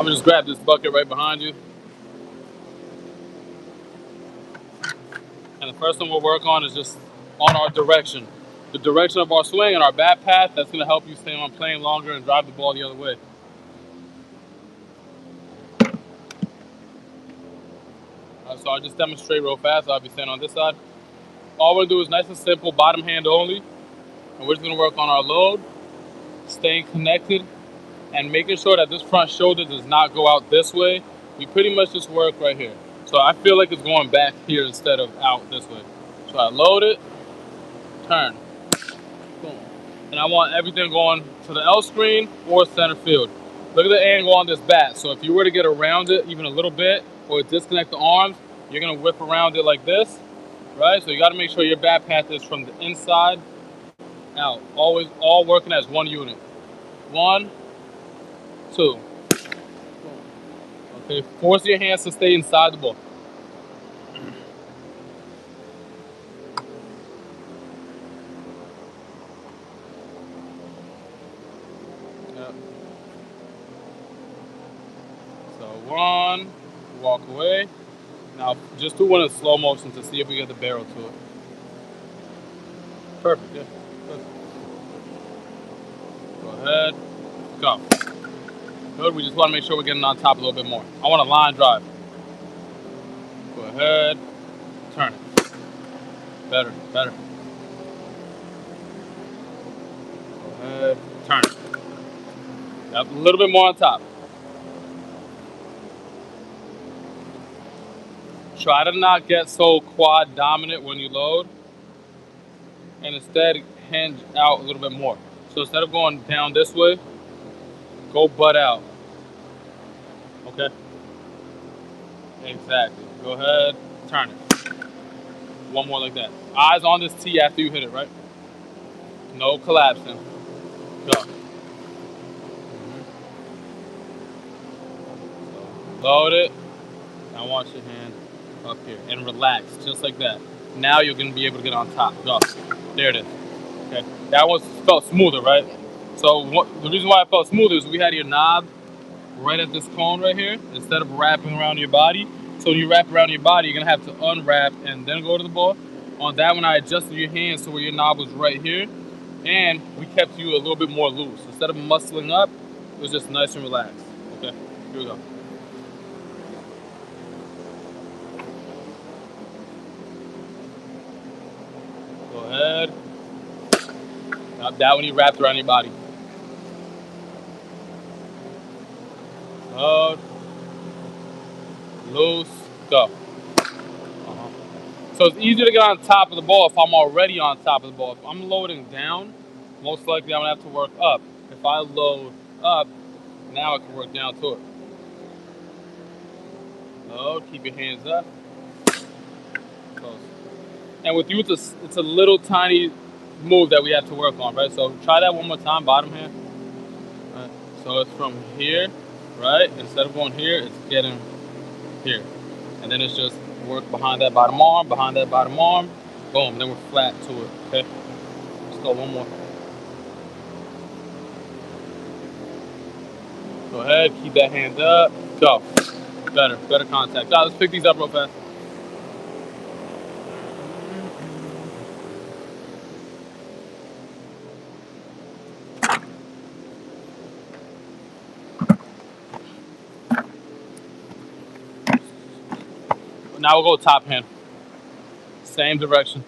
gonna just grab this bucket right behind you. And the first thing we'll work on is just on our direction. The direction of our swing and our bat path, that's gonna help you stay on plane longer and drive the ball the other way. So I'll just demonstrate real fast. I'll be standing on this side. All we're gonna do is nice and simple, bottom hand only. And we're just gonna work on our load, staying connected, and making sure that this front shoulder does not go out this way. We pretty much just work right here. So I feel like it's going back here instead of out this way. So I load it, turn, boom. And I want everything going to the L screen or center field. Look at the angle on this bat. So if you were to get around it even a little bit or disconnect the arms, you're gonna whip around it like this, right? So you gotta make sure your bat path is from the inside out. Always all working as one unit. 1, 2. Okay, force your hands to stay inside the ball. Yep. So 1, walk away. Now just do one in slow motion to see if we get the barrel to it. Perfect, yeah. Perfect. Go ahead, go. Good, we just want to make sure we're getting on top a little bit more. I want a line drive. Go ahead, turn it. Better, better. Go ahead, turn it. Yep, a little bit more on top. Try to not get so quad dominant when you load, and instead hinge out a little bit more. So instead of going down this way, go butt out. Okay? Exactly. Go ahead, turn it. One more like that. Eyes on this tee after you hit it, right? No collapsing. Go. So load it. Now watch your hand up here and relax, just like that. Now you're gonna be able to get on top. Go. There it is. Okay. That one felt smoother, right? So the reason why it felt smoother is we had your knob right at this cone right here instead of wrapping around your body. So when you wrap around your body, you're gonna have to unwrap and then go to the ball. On that one, I adjusted your hands to where your knob was right here, and we kept you a little bit more loose. Instead of muscling up, it was just nice and relaxed. Okay, here we go. Go ahead. Now that one you wrapped around your body. Load. Loose. Go. So it's easier to get on top of the ball if I'm already on top of the ball. If I'm loading down, most likely I'm gonna have to work up. If I load up, now I can work down to it. Load, keep your hands up. Close. And with you, it's a little tiny move that we have to work on, right? So try that one more time, bottom hand. Right. So it's from here, right? Instead of going here, it's getting here. And then it's just work behind that bottom arm, boom, then we're flat to it, okay? Let's go one more. Go ahead, keep that hand up, go. Better contact. Let's pick these up real fast. Now we'll go top hand. Same direction.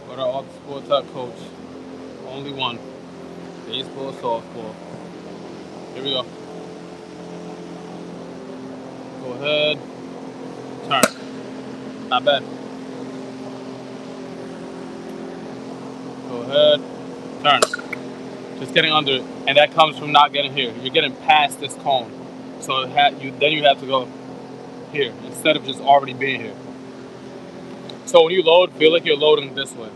What our all sports coach. Only one. Baseball, softball. Here we go. Go ahead. Turn. Not bad. Go ahead. Turn. Just getting under it. And that comes from not getting here. You're getting past this cone. So then you have to go here instead of just already being here. So when you load, feel like you're loading this way.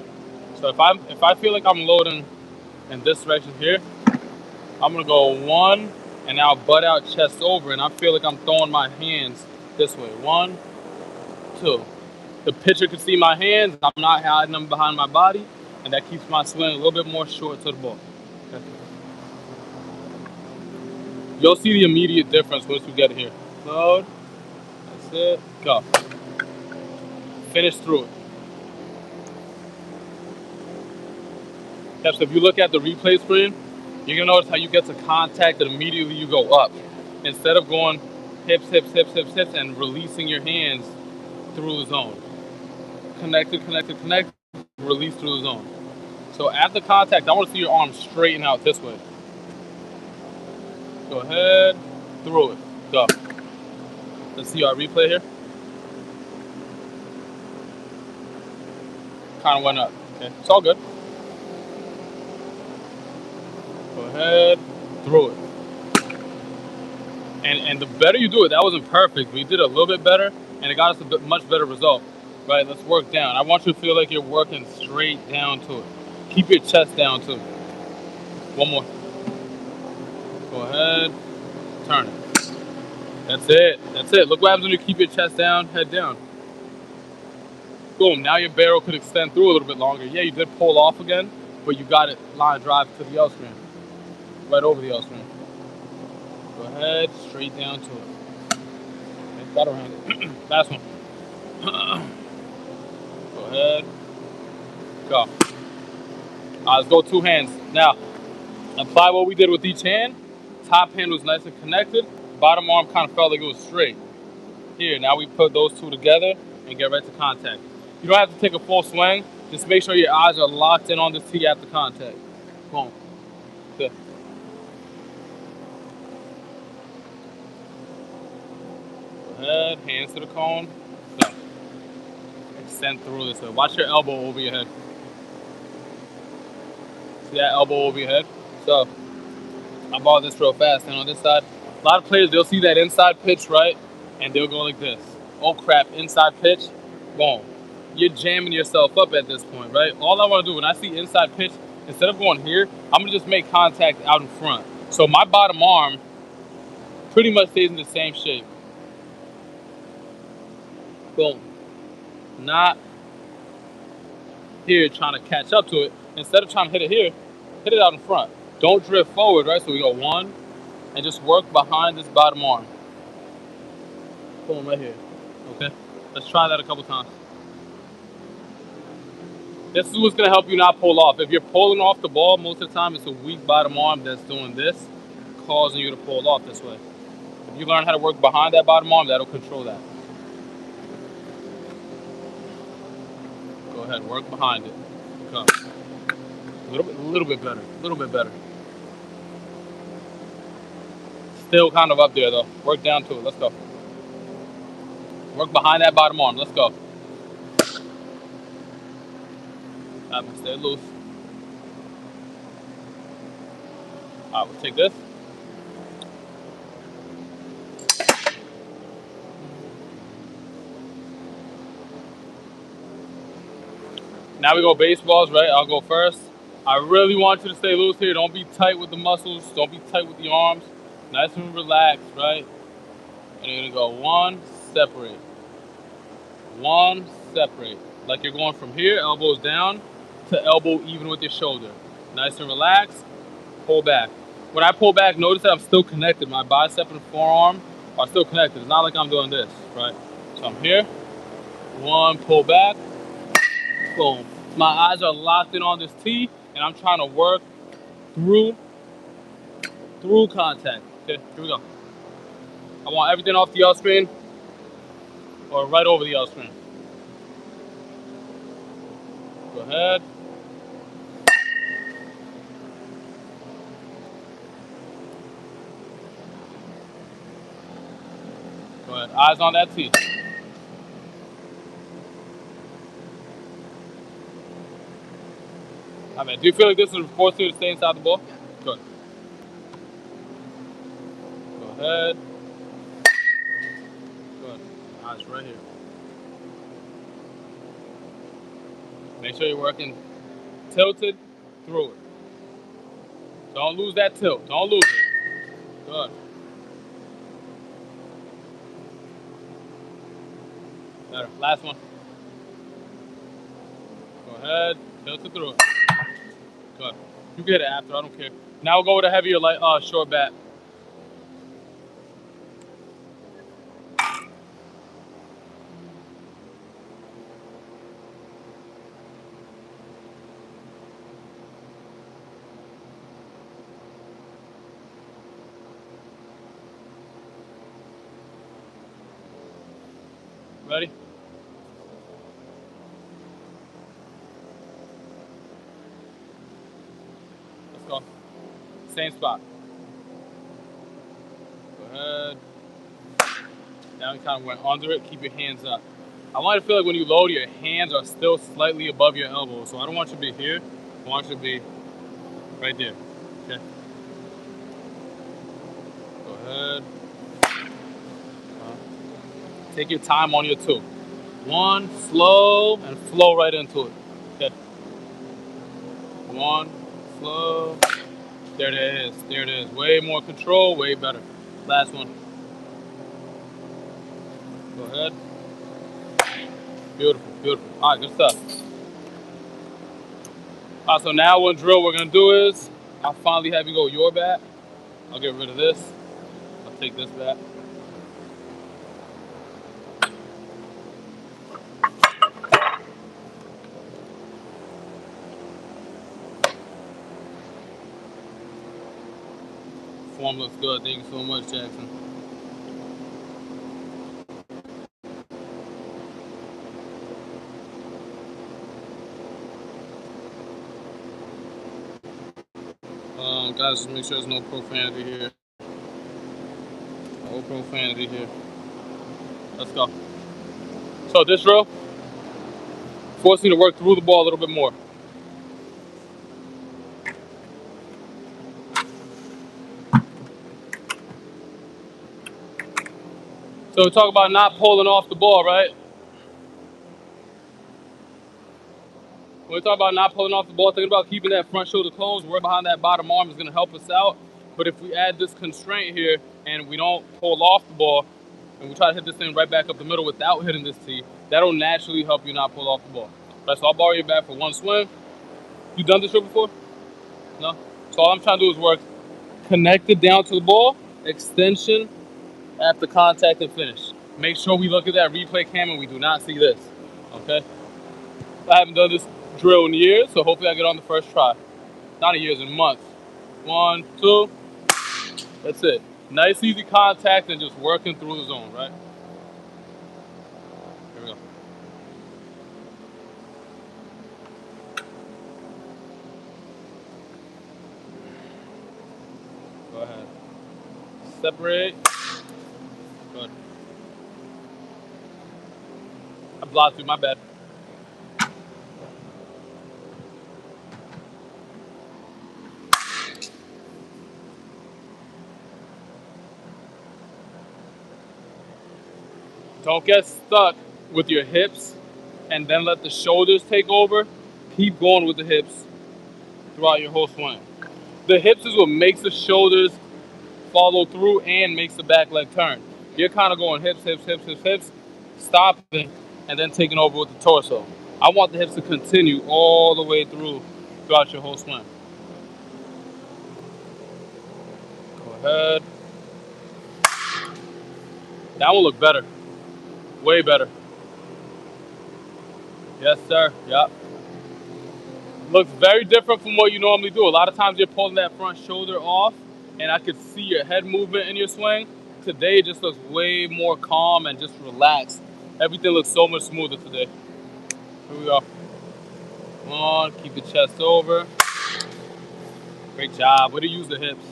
So if I feel like I'm loading in this direction here, I'm gonna go 1 and now butt out, chest over, and I feel like I'm throwing my hands this way. 1, 2. The pitcher can see my hands. I'm not hiding them behind my body, and that keeps my swing a little bit more short to the ball. Okay. You'll see the immediate difference once we get here. Load. That's it. Go. Finish through it. Okay, so if you look at the replay screen, you're gonna notice how you get to contact and immediately you go up. Instead of going hips, hips, hips, hips, hips, and releasing your hands through the zone. Connected, connected, connected, release through the zone. So at the contact, I want to see your arms straighten out this way. Go ahead, through it, go. Let's see our replay here. Kind of went up, okay, it's all good. Go ahead, through it. And the better you do it, that wasn't perfect, but you did it a little bit better, and it got us a much better result. Right, let's work down. I want you to feel like you're working straight down to it. Keep your chest down too. One more. Go ahead, turn it. That's it, that's it. Look what happens when you keep your chest down, head down. Boom, now your barrel could extend through a little bit longer. Yeah, you did pull off again, but you got it line drive to the L screen. Right over the L screen. Go ahead, straight down to it. Okay, got around it. Last one. Go ahead. Go. Let's go two hands. Now, apply what we did with each hand. Top hand was nice and connected. Bottom arm kind of felt like it was straight. Here, now we put those two together and get right to contact. You don't have to take a full swing. Just make sure your eyes are locked in on this tee after contact. Boom. Good. Go ahead, hands to the cone. Go. Extend through this way. Watch your elbow over your head. See that elbow over your head? So, I ball this real fast. And on this side, a lot of players, they'll see that inside pitch, right? And they'll go like this. Oh crap, inside pitch. Boom. You're jamming yourself up at this point, right? All I want to do when I see inside pitch, instead of going here, I'm going to just make contact out in front. So my bottom arm pretty much stays in the same shape. Boom. Not here trying to catch up to it. Instead of trying to hit it here, hit it out in front. Don't drift forward, right? So we go one, and just work behind this bottom arm. Boom, right here. Okay? Let's try that a couple times. This is what's going to help you not pull off. If you're pulling off the ball, most of the time it's a weak bottom arm that's doing this, causing you to pull off this way. If you learn how to work behind that bottom arm, that'll control that. Go ahead, work behind it. Come. A little bit better. A little bit better. Still kind of up there though. Work down to it. Let's go. Work behind that bottom arm. Let's go. Stay loose. Alright, we'll take this. Now we go baseballs, right? I'll go first. I really want you to stay loose here. Don't be tight with the muscles. Don't be tight with the arms. Nice and relaxed, right? And you're gonna go one, separate. One, separate. Like you're going from here, elbows down, to elbow even with your shoulder. Nice and relaxed. Pull back. When I pull back, notice that I'm still connected. My bicep and forearm are still connected. It's not like I'm doing this, right? So I'm here. One, pull back. Boom. My eyes are locked in on this tee, and I'm trying to work through contact. Okay, here we go. I want everything off the L screen or right over the L screen. Go ahead. Go ahead. Eyes on that tee. I mean, do you feel like this is forcing you to stay inside the ball? Good. Go ahead. Good. Eyes right here. Make sure you're working tilted through it. Don't lose that tilt. Don't lose it. Good. Better. Last one. ahead, tilt it through. Good. You get it after, I don't care. Now we'll go with a heavier, light, short bat. Ready? Let's go. Same spot. Go ahead. Now you kind of went under it. Keep your hands up. I want you to feel like when you load, your hands are still slightly above your elbows. So I don't want you to be here. I want you to be right there. Okay? Go ahead. Take your time on your two. One, slow, and flow right into it. Okay. One, slow. There it is. There it is. Way more control, way better. Last one. Go ahead. Beautiful, beautiful. All right, good stuff. All right, so now one drill we're gonna do is, I'll finally have you go your bat. I'll get rid of this. I'll take this bat. Form looks good. Thank you so much, Jackson. Guys, just make sure there's no profanity here. No profanity here. Let's go. So this drill, force you to work through the ball a little bit more. So we talk about not pulling off the ball, right? When we talk about not pulling off the ball, thinking about keeping that front shoulder closed, work behind that bottom arm is going to help us out. But if we add this constraint here and we don't pull off the ball and we try to hit this thing right back up the middle without hitting this tee, that'll naturally help you not pull off the ball. Right, so I'll borrow your bat for one swing. You done this drill before? No? So all I'm trying to do is work connected down to the ball, extension after contact and finish. Make sure we look at that replay cam and we do not see this, okay? I haven't done this drill in years, so hopefully I get on the first try. Not in years, in months. 1, 2, that's it. Nice, easy contact and just working through the zone, right? Here we go. Go ahead. Separate. Good. I blocked you, my bad. Don't get stuck with your hips and then let the shoulders take over. Keep going with the hips throughout your whole swing. The hips is what makes the shoulders follow through and makes the back leg turn. You're kind of going hips, hips, hips, hips, hips, stopping, and then taking over with the torso. I want the hips to continue all the way throughout your whole swing. Go ahead. That will look better. Way better. Yes, sir. Yep. Looks very different from what you normally do. A lot of times you're pulling that front shoulder off, and I could see your head movement in your swing. Today it just looks way more calm and just relaxed. Everything looks so much smoother today. Here we go. Come on, keep the chest over. Great job. Way to use the hips.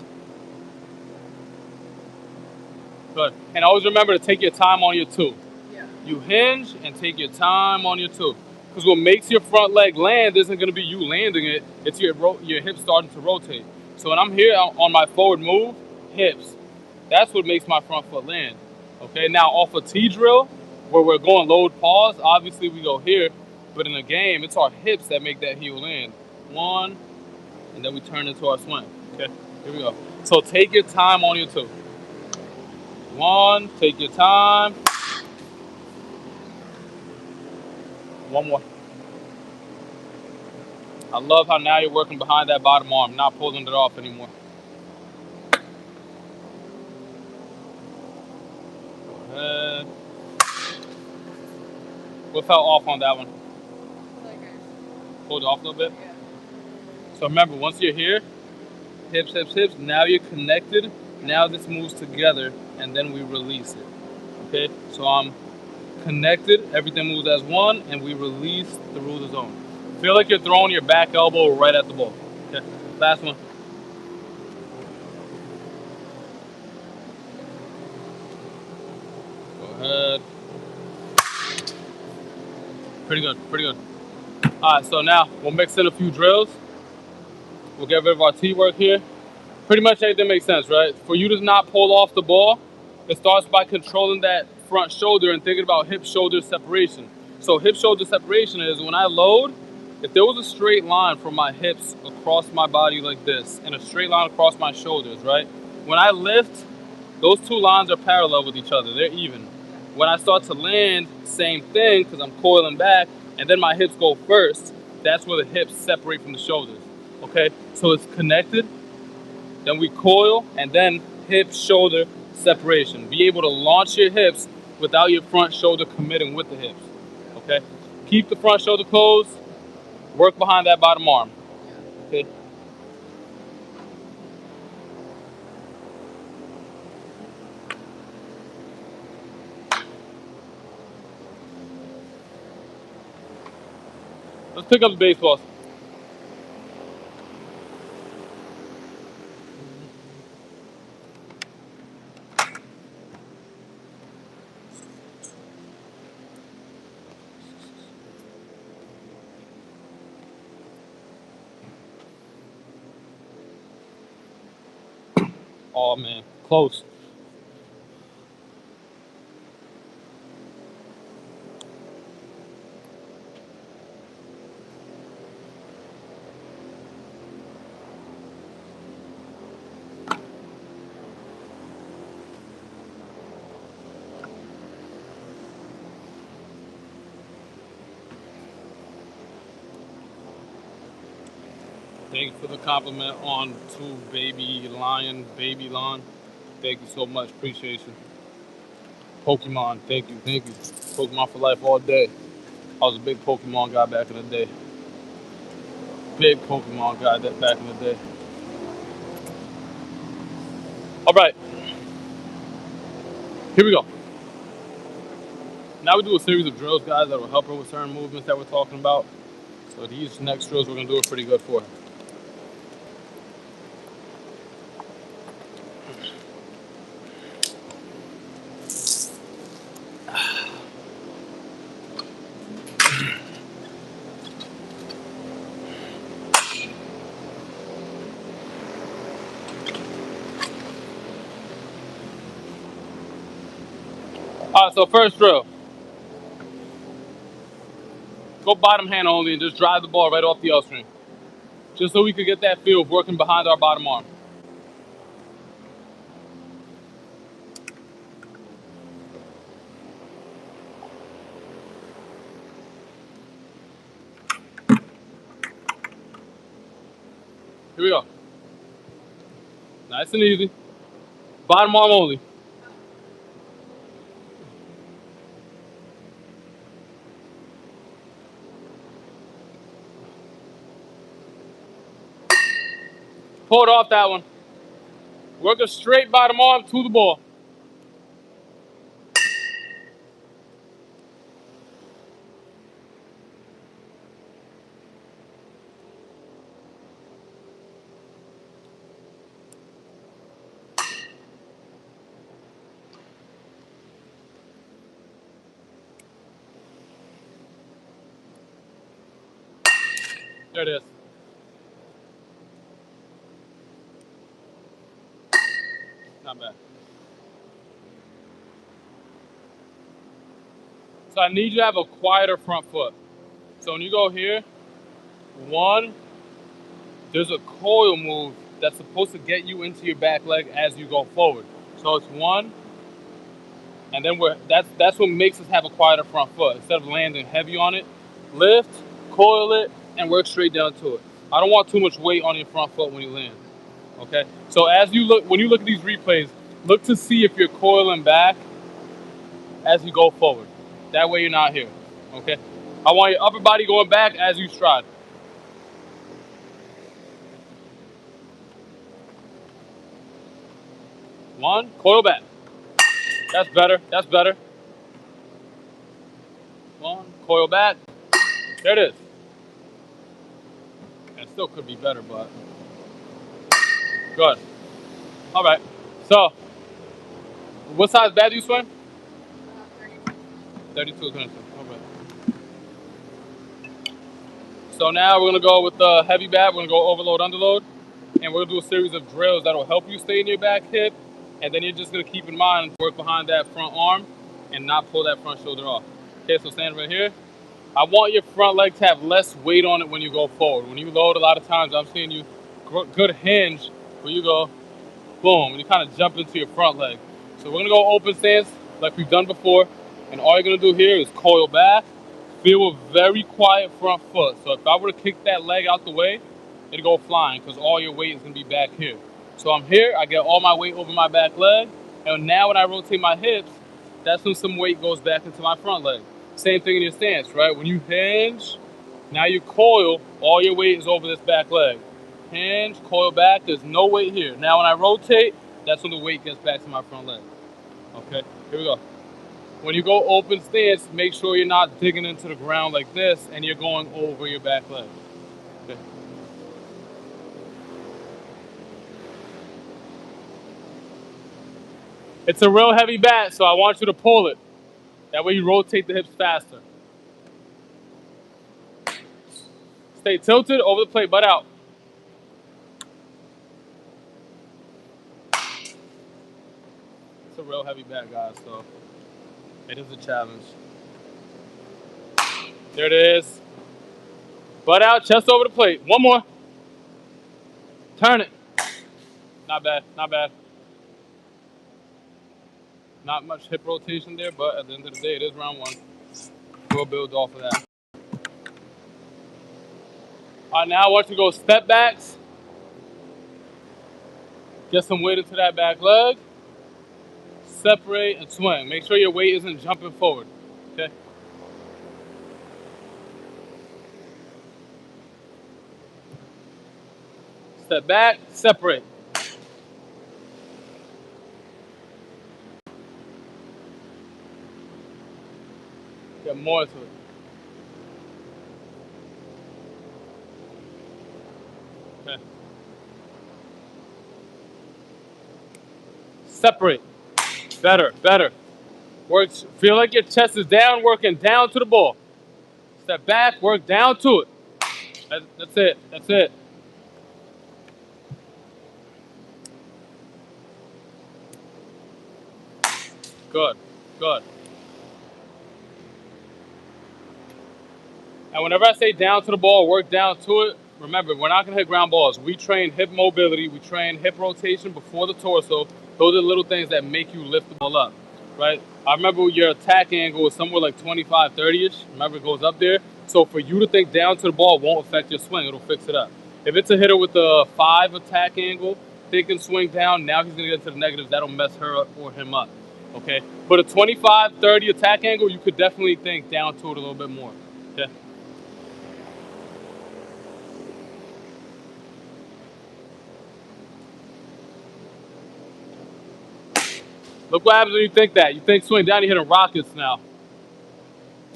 Good. And always remember to take your time on your two. Yeah. You hinge and take your time on your two. Because what makes your front leg land isn't going to be you landing it. It's your hips starting to rotate. So when I'm here on my forward move, hips. That's what makes my front foot land. Okay, now off a T drill, where we're going load pause, obviously we go here. But in a game, it's our hips that make that heel land. One, and then we turn into our swing. Okay, here we go. So take your time on your two. One, take your time. One more. I love how now you're working behind that bottom arm, not pulling it off anymore. Go ahead. What felt off on that one? Pulled it off a little bit? Yeah. So remember, once you're here, hips, hips, hips, now you're connected. Now this moves together, and then we release it. Okay? So I'm connected, everything moves as one, and we release the rule of the zone. Feel like you're throwing your back elbow right at the ball. Okay? Last one. Go ahead. Pretty good, pretty good. Alright, so now we'll mix in a few drills. We'll get rid of our T work here. Pretty much everything makes sense, right? For you to not pull off the ball, it starts by controlling that front shoulder and thinking about hip-shoulder separation. So hip-shoulder separation is when I load, if there was a straight line from my hips across my body like this and a straight line across my shoulders, right? When I lift, those two lines are parallel with each other. They're even. When I start to land, same thing, because I'm coiling back, and then my hips go first, that's where the hips separate from the shoulders. Okay? So it's connected, then we coil, and then hip shoulder separation. Be able to launch your hips without your front shoulder committing with the hips. Okay? Keep the front shoulder closed, work behind that bottom arm. Okay? Let's pick up the baseballs. Oh man, close. Thank you for the compliment on to baby lion, baby lawn. Thank you so much. Appreciate you. Pokemon, thank you, thank you. Pokemon for life all day. I was a big Pokemon guy back in the day. Big Pokemon guy that back in the day. All right, here we go. Now we do a series of drills, guys, that will help her with certain movements that we're talking about. So these next drills we're gonna do it pretty good for her. All right, so first drill. Go bottom hand only and just drive the ball right off the L string. Just so we could get that feel of working behind our bottom arm. Here we go. Nice and easy. Bottom arm only. Pull it off that one. Work a straight bottom arm to the ball. There it is. Not bad. So I need you to have a quieter front foot. So when you go here, one, there's a coil move that's supposed to get you into your back leg as you go forward. So it's one, and then that's what makes us have a quieter front foot. Instead of landing heavy on it, lift, coil it, and work straight down to it. I don't want too much weight on your front foot when you land. Okay? So as you look, when you look at these replays, look to see if you're coiling back as you go forward. That way you're not here. Okay? I want your upper body going back as you stride. One, coil back. That's better. That's better. One, coil back. There it is. It still could be better, but good. All right. So, what size bat do you swing? 32 is 22. Okay. So now we're gonna go with the heavy bat. We're gonna go overload, underload, and we're gonna do a series of drills that'll help you stay in your back hip, and then you're just gonna keep in mind work behind that front arm and not pull that front shoulder off. Okay, so stand right here. I want your front leg to have less weight on it when you go forward. When you load, a lot of times I'm seeing you good hinge where you go boom, and you kind of jump into your front leg. So we're gonna go open stance like we've done before, and all you're gonna do here is coil back, feel a very quiet front foot. So if I were to kick that leg out the way, it'd go flying because all your weight is gonna be back here. So I'm here, I get all my weight over my back leg, and now when I rotate my hips, that's when some weight goes back into my front leg. Same thing in your stance, right? When you hinge, now you coil, all your weight is over this back leg. Hinge, coil back, there's no weight here. Now when I rotate, that's when the weight gets back to my front leg. Okay, here we go. When you go open stance, make sure you're not digging into the ground like this and you're going over your back leg. Okay. It's a real heavy bat, so I want you to pull it. That way you rotate the hips faster. Stay tilted over the plate, butt out. It's a real heavy bat, guys, so it is a challenge. There it is. Butt out, chest over the plate. One more. Turn it. Not bad, not bad. Not much hip rotation there, but at the end of the day, it is round one. We'll build off of that. All right, now I want you to go step backs. Get some weight into that back leg. Separate and swing. Make sure your weight isn't jumping forward. Okay? Step back, separate. Get more to it. Okay. Separate. Better, better. Works. Feel like your chest is down, working down to the ball. Step back, work down to it. That's it. That's it. Good. Good. And whenever I say down to the ball, work down to it, remember, we're not going to hit ground balls. We train hip mobility. We train hip rotation before the torso. Those are the little things that make you lift the ball up, right? I remember your attack angle is somewhere like 25, 30-ish. Remember, it goes up there. So for you to think down to the ball won't affect your swing. It'll fix it up. If it's a hitter with a 5 attack angle, thinking swing down, now he's going to get to the negatives. That'll mess her up or him up, okay? But a 25, 30 attack angle, you could definitely think down to it a little bit more, okay? Look what happens when you think that. You think swing down, you're hitting rockets now.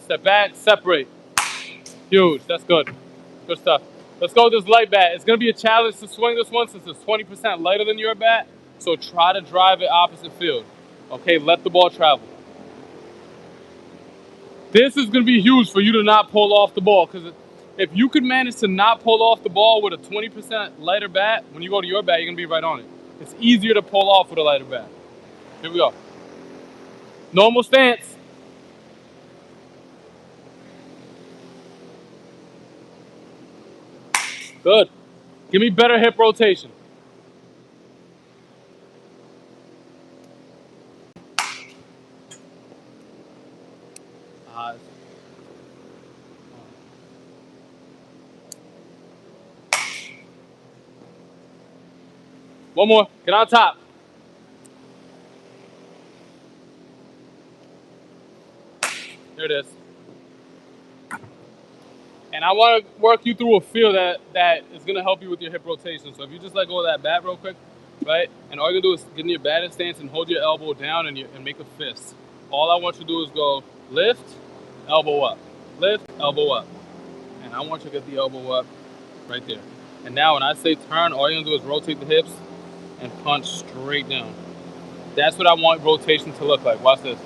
Step back, separate. Huge. That's good. Good stuff. Let's go with this light bat. It's going to be a challenge to swing this one since it's 20% lighter than your bat. So try to drive it opposite field. Okay, let the ball travel. This is going to be huge for you to not pull off the ball because if you could manage to not pull off the ball with a 20% lighter bat, when you go to your bat, you're going to be right on it. It's easier to pull off with a lighter bat. Here we go. Normal stance. Good. Give me better hip rotation. One more. Get on top. There it is. And I want to work you through a feel that is going to help you with your hip rotation. So if you just let go of that bat real quick, right? And all you're going to do is get in your batting stance and hold your elbow down and make a fist. All I want you to do is go lift, elbow up. Lift, elbow up. And I want you to get the elbow up right there. And now when I say turn, all you're going to do is rotate the hips and punch straight down. That's what I want rotation to look like. Watch this.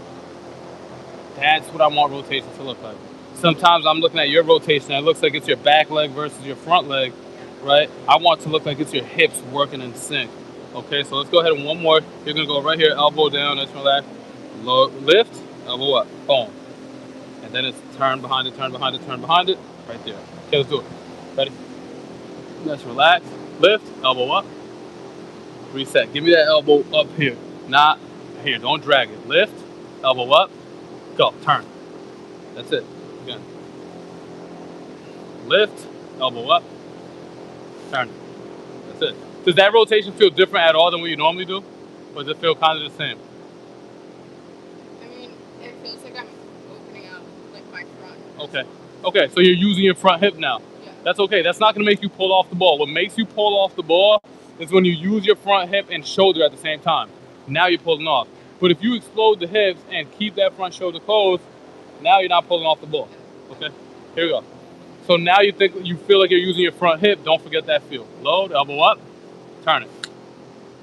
That's what I want rotation to look like. Sometimes I'm looking at your rotation and it looks like it's your back leg versus your front leg, right? I want it to look like it's your hips working in sync. Okay, so let's go ahead and one more. You're gonna go right here, elbow down, let's relax. Low, lift, elbow up, boom. And then it's turn behind it, turn behind it, turn behind it, right there. Okay, let's do it. Ready? Let's relax. Lift, elbow up. Reset. Give me that elbow up here. Not here. Don't drag it. Lift, elbow up, go, turn. That's it. Again. Lift, elbow up, turn. That's it. Does that rotation feel different at all than what you normally do? Or does it feel kind of the same? I mean, it feels like I'm opening up like my front. Okay. Okay, so you're using your front hip now. Yeah. That's okay. That's not going to make you pull off the ball. What makes you pull off the ball is when you use your front hip and shoulder at the same time. Now you're pulling off. But if you explode the hips and keep that front shoulder closed, now you're not pulling off the ball. Okay? Here we go. So now you feel like you're using your front hip. Don't forget that feel. Load, elbow up, turn it.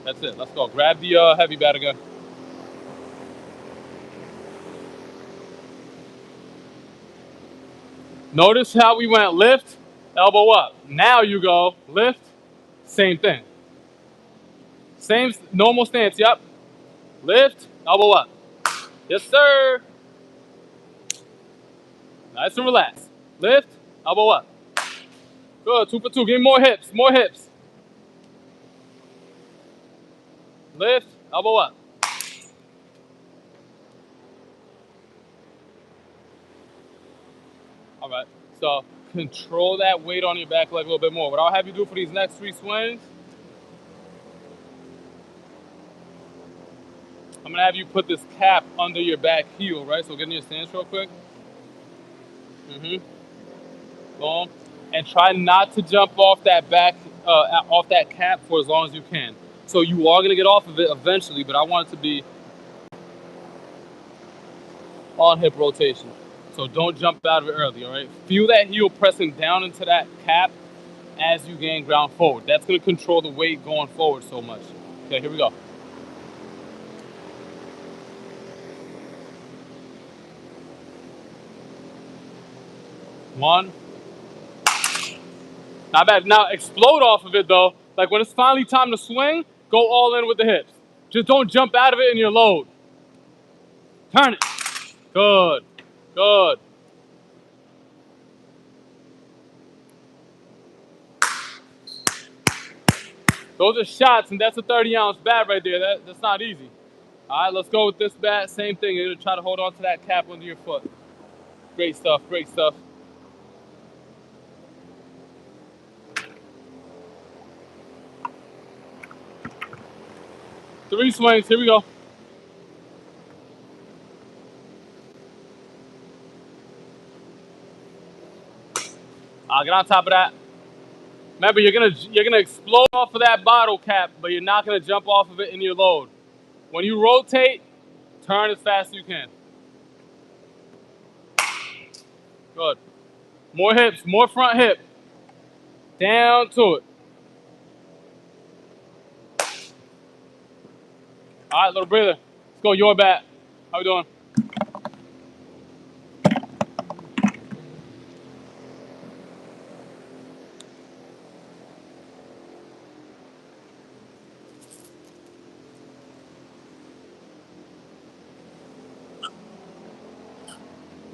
That's it. Let's go. Grab the heavy bat again. Notice how we went lift, elbow up. Now you go lift, same thing. Same normal stance, yep. Lift, elbow up. Yes, sir. Nice and relaxed. Lift, elbow up. Good, 2 for 2. Give me more hips, more hips. Lift, elbow up. All right, so control that weight on your back leg a little bit more. What I'll have you do for these next 3 swings, I'm gonna have you put this cap under your back heel, right? So get in your stance real quick. Boom. And try not to jump off that off that cap for as long as you can. So you are gonna get off of it eventually, but I want it to be on hip rotation. So don't jump out of it early, all right? Feel that heel pressing down into that cap as you gain ground forward. That's gonna control the weight going forward so much. Okay, here we go. One. Not bad. Now explode off of it though. Like when it's finally time to swing, go all in with the hips. Just don't jump out of it in your load. Turn it. Good. Good. Those are shots, and that's a 30-ounce bat right there. That's not easy. All right, let's go with this bat. Same thing. You're going to try to hold on to that cap under your foot. Great stuff. Great stuff. Three swings. Here we go. I'll get on top of that. Remember, you're gonna explode off of that bottle cap, but you're not gonna jump off of it in your load. When you rotate, turn as fast as you can. Good. More hips, more front hip. Down to it. All right, little breather. Let's go, your bat. How we doing?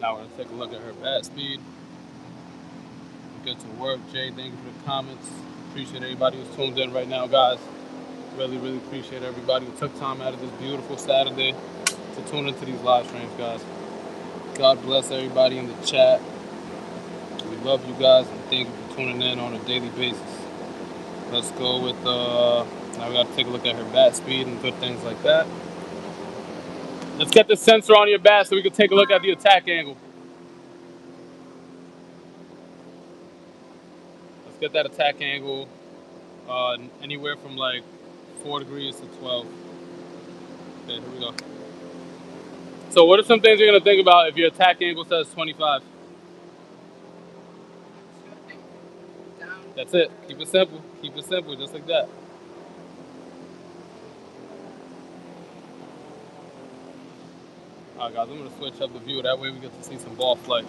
Now we're gonna take a look at her bat speed. Good to work, Jay. Thank you for the comments. Appreciate everybody who's tuned in right now, guys. Really, really appreciate everybody who took time out of this beautiful Saturday to tune into these live streams, guys. God bless everybody in the chat. We love you guys and thank you for tuning in on a daily basis. Let's go with Now we got to take a look at her bat speed and good things like that. Let's get the sensor on your bat so we can take a look at the attack angle. Let's get that attack angle anywhere from like 4 degrees to 12. Okay, here we go. So what are some things you're going to think about if your attack angle says 25? Down. That's it. Keep it simple. Keep it simple, just like that. All right, guys, I'm going to switch up the view. That way we get to see some ball flight.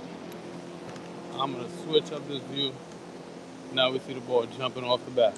I'm going to switch up this view. Now we see the ball jumping off the bat.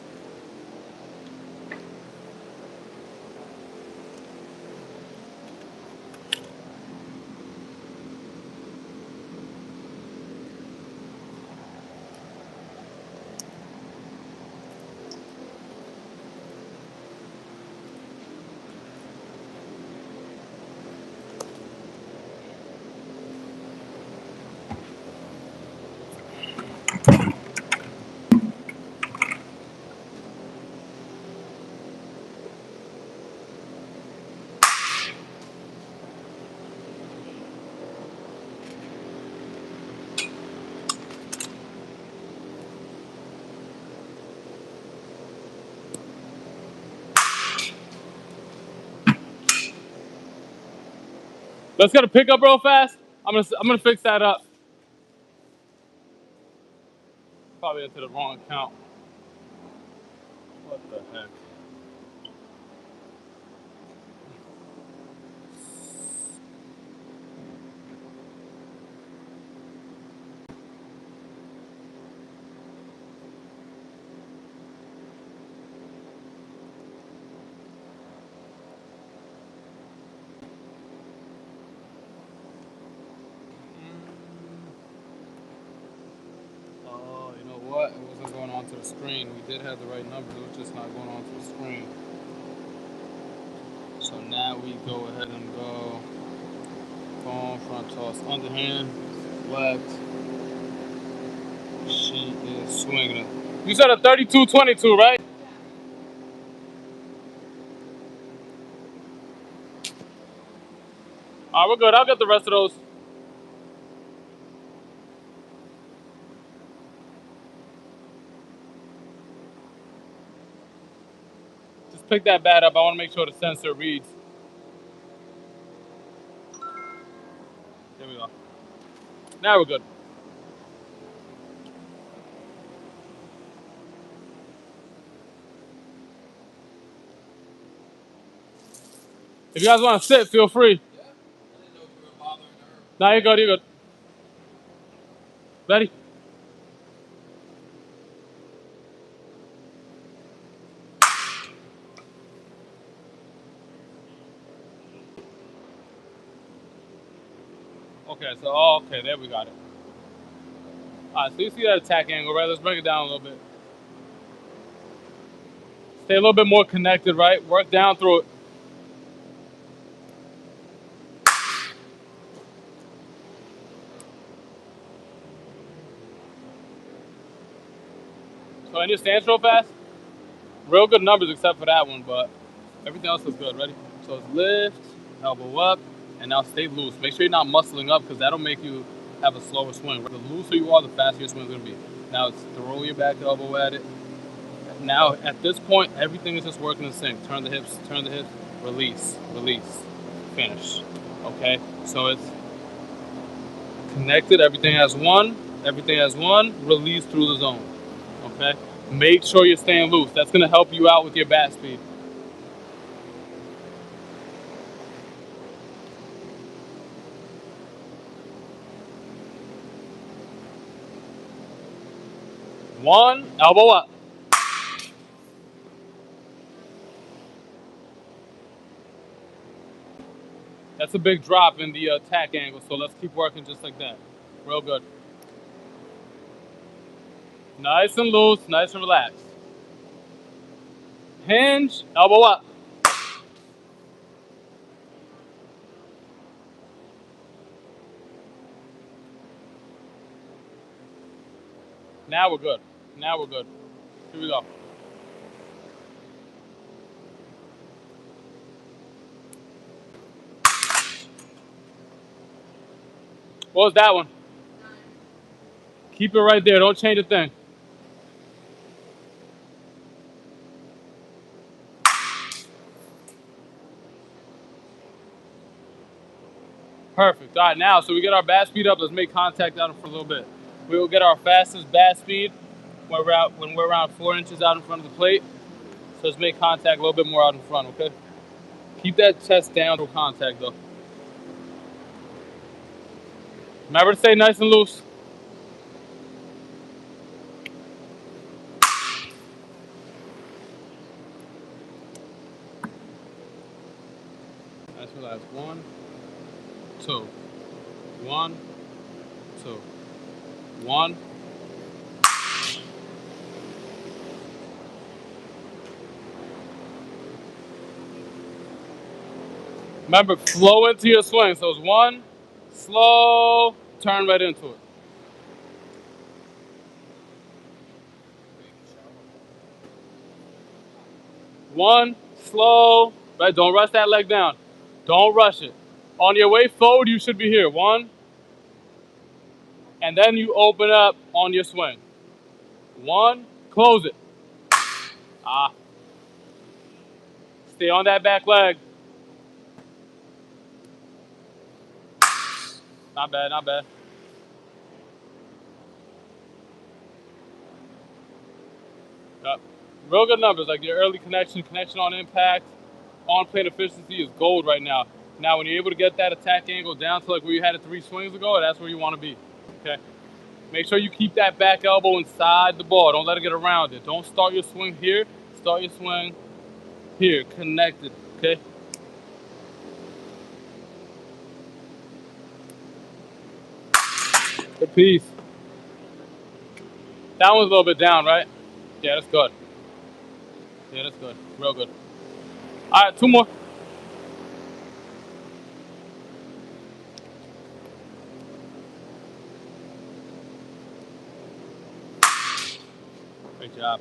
Let's get a pickup real fast. I'm gonna fix that up. Probably into the wrong account. What the heck? Oh, you know what? It wasn't going onto the screen. We did have the right number. It was just not going onto the screen. So now we go ahead and go phone, front toss, underhand, left. She is swinging it. You said a 32-22, right? All right, we're good. I'll get the rest of those. Just pick that bat up. I want to make sure the sensor reads. There we go. Now we're good. If you guys want to sit, feel free. Yeah. I didn't know if you were bothering her. Now you're good. You're good. Ready? Okay, so okay, there we got it. All right, so you see that attack angle, right? Let's bring it down a little bit. Stay a little bit more connected, right? Work down through it. So in your stance real fast, real good numbers except for that one, but everything else is good. Ready? So it's lift, elbow up, and now stay loose. Make sure you're not muscling up because that'll make you have a slower swing. The looser you are, the faster your swing's gonna be. Now it's throw your back elbow at it. Now at this point, everything is just working in sync. Turn the hips, release, release, finish. Okay? So it's connected, everything has one, release through the zone. Okay? Make sure you're staying loose. That's gonna help you out with your bat speed. One, elbow up. That's a big drop in the attack angle, so let's keep working just like that. Real good. Nice and loose, nice and relaxed. Hinge, elbow up. Now we're good. Now we're good. Here we go. What was that one? 9. Keep it right there. Don't change a thing. Perfect. All right, now, so we get our bat speed up. Let's make contact out for a little bit. We will get our fastest bat speed when we're around 4 inches out in front of the plate. So let's make contact a little bit more out in front, okay? Keep that chest down to contact, though. Remember to stay nice and loose. Nice, relax. 1, 2. 1, 2. 1. Remember, flow into your swing. So it's 1, slow, turn right into it. 1, slow, right? Don't rush that leg down. Don't rush it. On your way forward, you should be here. 1, and then you open up on your swing. 1, close it. Ah, stay on that back leg. Not bad, not bad. Yep. Real good numbers, like your early connection on impact, on plane efficiency is gold right now. Now, when you're able to get that attack angle down to like where you had it 3 swings ago, that's where you want to be. Okay. Make sure you keep that back elbow inside the ball. Don't let it get around it. Don't start your swing here. Start your swing here, connected. Okay. Good piece. That one's a little bit down, right? Yeah, that's good. Yeah, that's good. Real good. All right, 2 more. Great job.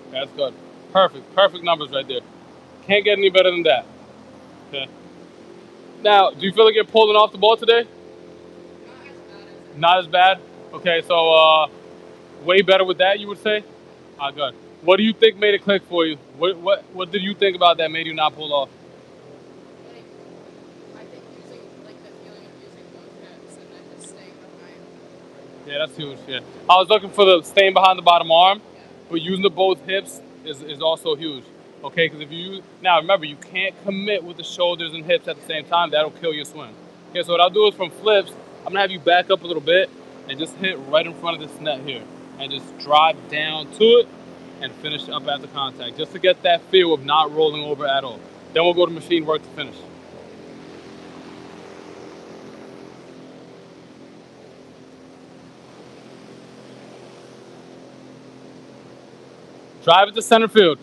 That's good. Perfect. Perfect numbers right there. Can't get any better than that. Okay. Now, do you feel like you're pulling off the ball today? Not as bad. Okay, so way better with that, you would say? Ah, good. What do you think made it click for you? What did you think about that made you not pull off? Like, I think using, like, the feeling of using both hips and then just staying behind. Yeah, that's huge. Yeah, I was looking for the staying behind the bottom arm, Yeah. but using the both hips is also huge. Okay, because if you use now, remember you can't commit with the shoulders and hips at the same time. That'll kill your swing. Okay, so what I'll do is from flips, I'm gonna have you back up a little bit and just hit right in front of this net here, and just drive down to it and finish up at the contact, just to get that feel of not rolling over at all. Then we'll go to machine work to finish. Drive it to center field.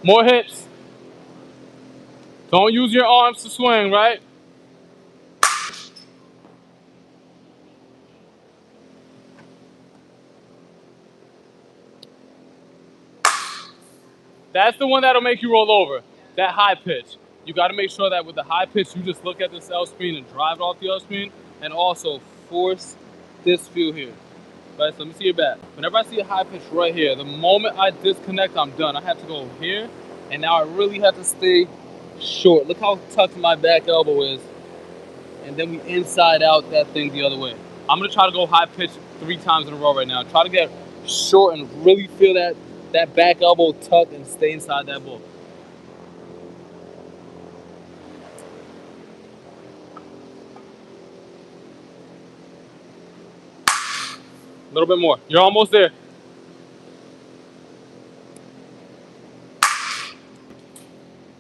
More hips. Don't use your arms to swing, right? That's the one that'll make you roll over. That high pitch. You got to make sure that with the high pitch, you just look at this L screen and drive it off the L screen, and also force this feel here. Right, so let me see your bat. Whenever I see a high pitch right here, the moment I disconnect, I'm done. I have to go here, and now I really have to stay short. Look how tucked my back elbow is, and then we inside out that thing the other way. I'm gonna try to go high pitch 3 times in a row right now. Try to get short and really feel that back elbow tucked and stay inside that ball. A little bit more. You're almost there.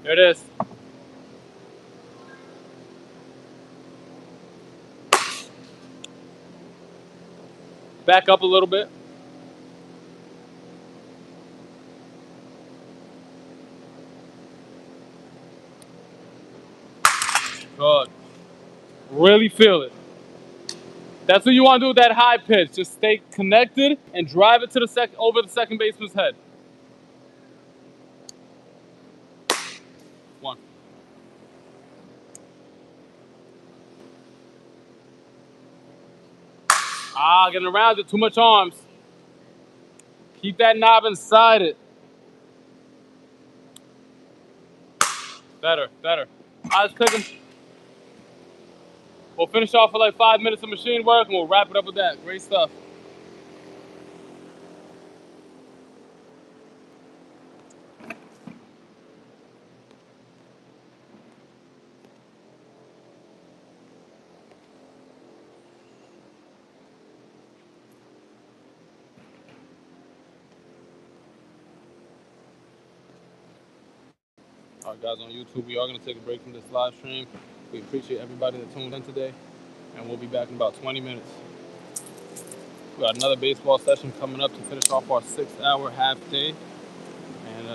There it is. Back up a little bit. Good. Really feel it. That's what you want to do with that high pitch. Just stay connected and drive it to the over the second baseman's head. One. Getting around it. Too much arms. Keep that knob inside it. Better, better. Let's click him. We'll finish off for like 5 minutes of machine work and we'll wrap it up with that. Great stuff. All right, guys, on YouTube, we are going to take a break from this live stream. We appreciate everybody that tuned in today, and we'll be back in about 20 minutes. We got another baseball session coming up to finish off our 6-hour half day, and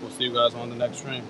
we'll see you guys on the next stream.